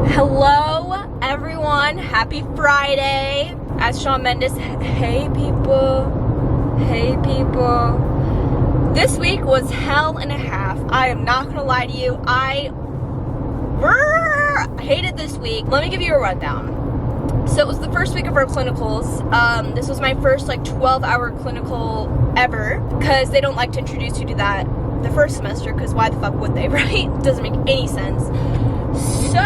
Hello, everyone. Happy Friday. As Shawn Mendes, hey people. Hey people. This week was hell and a half. I am not gonna lie to you. I hated this week. Let me give you a rundown. So it was the first week of our clinicals. This was my first 12-hour clinical ever, because they don't like to introduce you to that the first semester, because why the fuck would they, right? Doesn't make any sense. So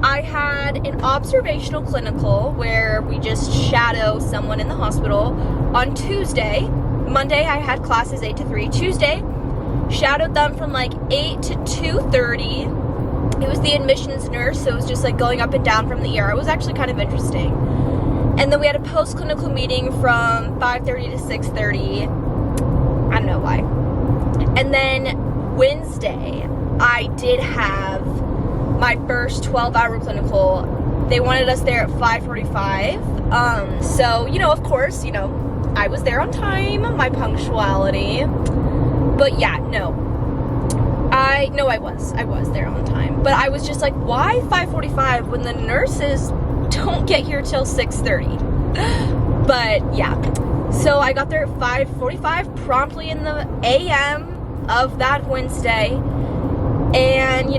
I had an observational clinical where we just shadow someone in the hospital on Tuesday. Monday I had classes 8 to 3. Tuesday, shadowed them from 8 to 2:30. It was the admissions nurse, so it was just going up and down from the ER. It was actually kind of interesting. And then we had a post-clinical meeting from 5:30 to 6:30. I don't know why. And then Wednesday, I did have my first 12-hour clinical. They wanted us there at 5:45. So, of course, I was there on time, my punctuality. But yeah, I was there on time. But I was just like, why 5:45 when the nurses don't get here till 6:30? But yeah, so I got there at 5:45, promptly in the AM of that Wednesday. And,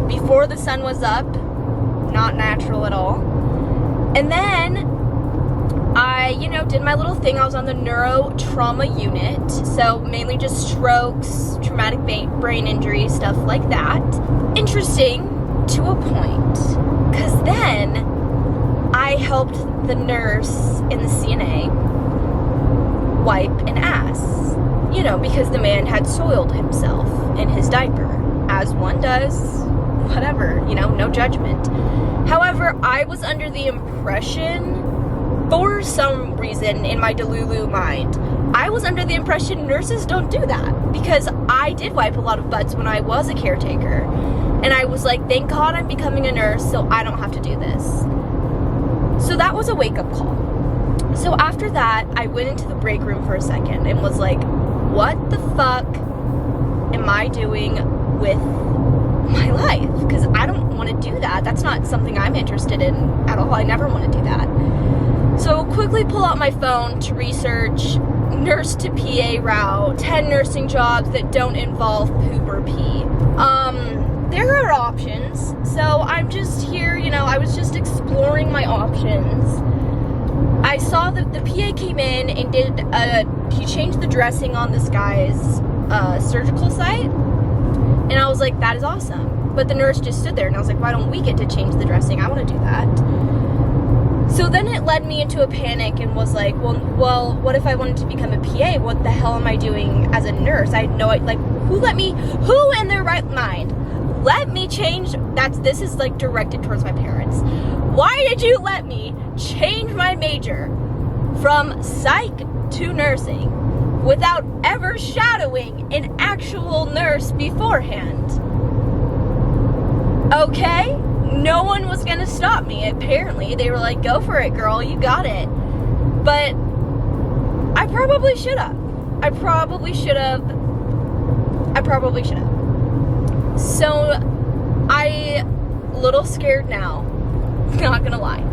before the sun was up, not natural at all. And then I, did my little thing. I was on the neuro trauma unit, so mainly just strokes, traumatic brain injury, stuff like that. Interesting to a point, because then I helped the nurse in the CNA wipe an ass, because the man had soiled himself in his diaper, as one does. Whatever, no judgment. However, I was under the impression, for some reason in my Delulu mind, I was under the impression nurses don't do that, because I did wipe a lot of butts when I was a caretaker. And I was like, thank God I'm becoming a nurse so I don't have to do this. So that was a wake-up call. So after that, I went into the break room for a second and was like, what the fuck am I doing with my life? Because I don't want to do that. That's not something I'm interested in at all. I never want to do that. So quickly pull out my phone to research nurse to PA route, 10 nursing jobs that don't involve poop or pee. There are options. So I'm just here, I was just exploring my options. I saw that the PA came in and he changed the dressing on this guy's surgical site. And I was like, that is awesome. But the nurse just stood there, and I was like, why don't we get to change the dressing? I want to do that. So then it led me into a panic and was like, well, what if I wanted to become a PA? What the hell am I doing as a nurse? I had no idea, who in their right mind let me change? This is directed towards my parents. Why did you let me change my major from psych to nursing without ever shadowing an actual nurse beforehand? Okay, no one was gonna stop me. Apparently, they were like, go for it, girl, you got it. But I probably should have. So I'm a little scared now, not gonna lie.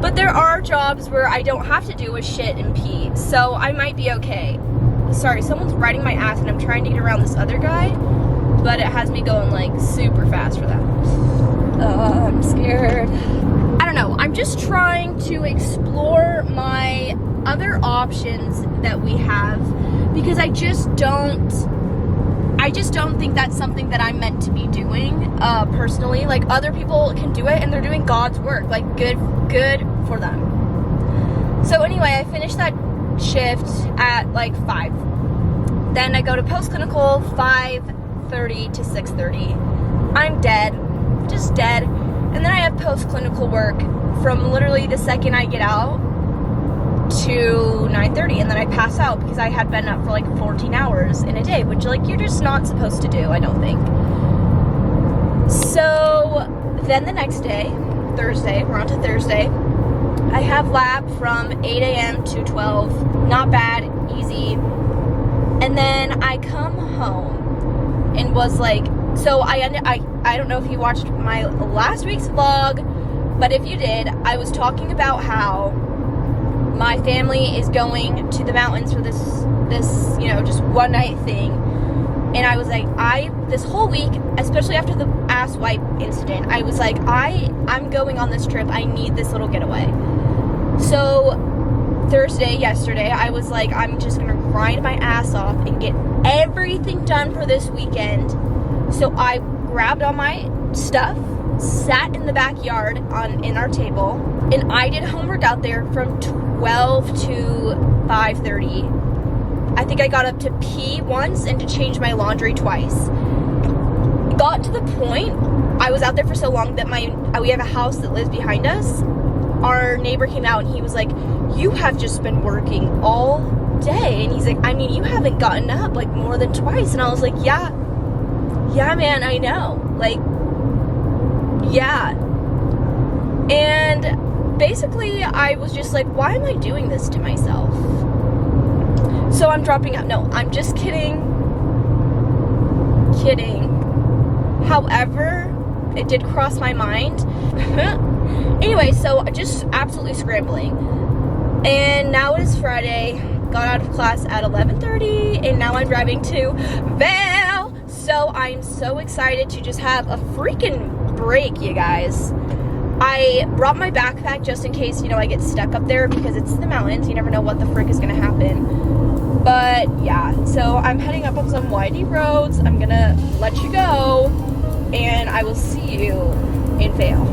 But there are jobs where I don't have to do a shit and pee, so I might be okay. Sorry, someone's riding my ass and I'm trying to get around this other guy, but it has me going super fast for that. I'm scared. I don't know, I'm just trying to explore my other options that we have, because I just don't think that's something that I'm meant to be doing, personally. Other people can do it and they're doing God's work, good for them. So anyway, I finished that shift at 5. Then I go to post-clinical 5:30 to 6:30. I'm dead, just dead. And then I have post-clinical work from literally the second I get out to 9:30, and then I pass out because I had been up for 14 hours in a day, which you're just not supposed to do, I don't think. So then the next day, Thursday, we're on to Thursday, I have lab from 8 a.m. to 12, not bad, easy. And then I come home and was So I don't know if you watched my last week's vlog, but if you did, I was talking about how my family is going to the mountains for this just one night thing. And I was like, this whole week, especially after the ass wipe incident, I was like, I'm going on this trip. I need this little getaway. So yesterday, I was like, I'm just gonna grind my ass off and get everything done for this weekend. So I grabbed all my stuff, sat in the backyard in our table, and I did homework out there from 12 to 5:30. I think I got up to pee once and to change my laundry twice. Got to the point, I was out there for so long that we have a house that lives behind us. Our neighbor came out and he was like, you have just been working all day. And he's like, I mean, you haven't gotten up like more than twice. And I was like, yeah man, I know, like, yeah. And basically I was just like, why am I doing this to myself? So I'm dropping out. No, I'm just kidding. However, it did cross my mind. Anyway, so just absolutely scrambling. And now it is Friday. Got out of class at 11:30, and now I'm driving to Vail. So I'm so excited to just have a freaking break, you guys. I brought my backpack just in case, I get stuck up there because it's the mountains. You never know what the frick is gonna happen. But yeah, so I'm heading up on some windy roads. I'm gonna let you go, and I will see you in Vail.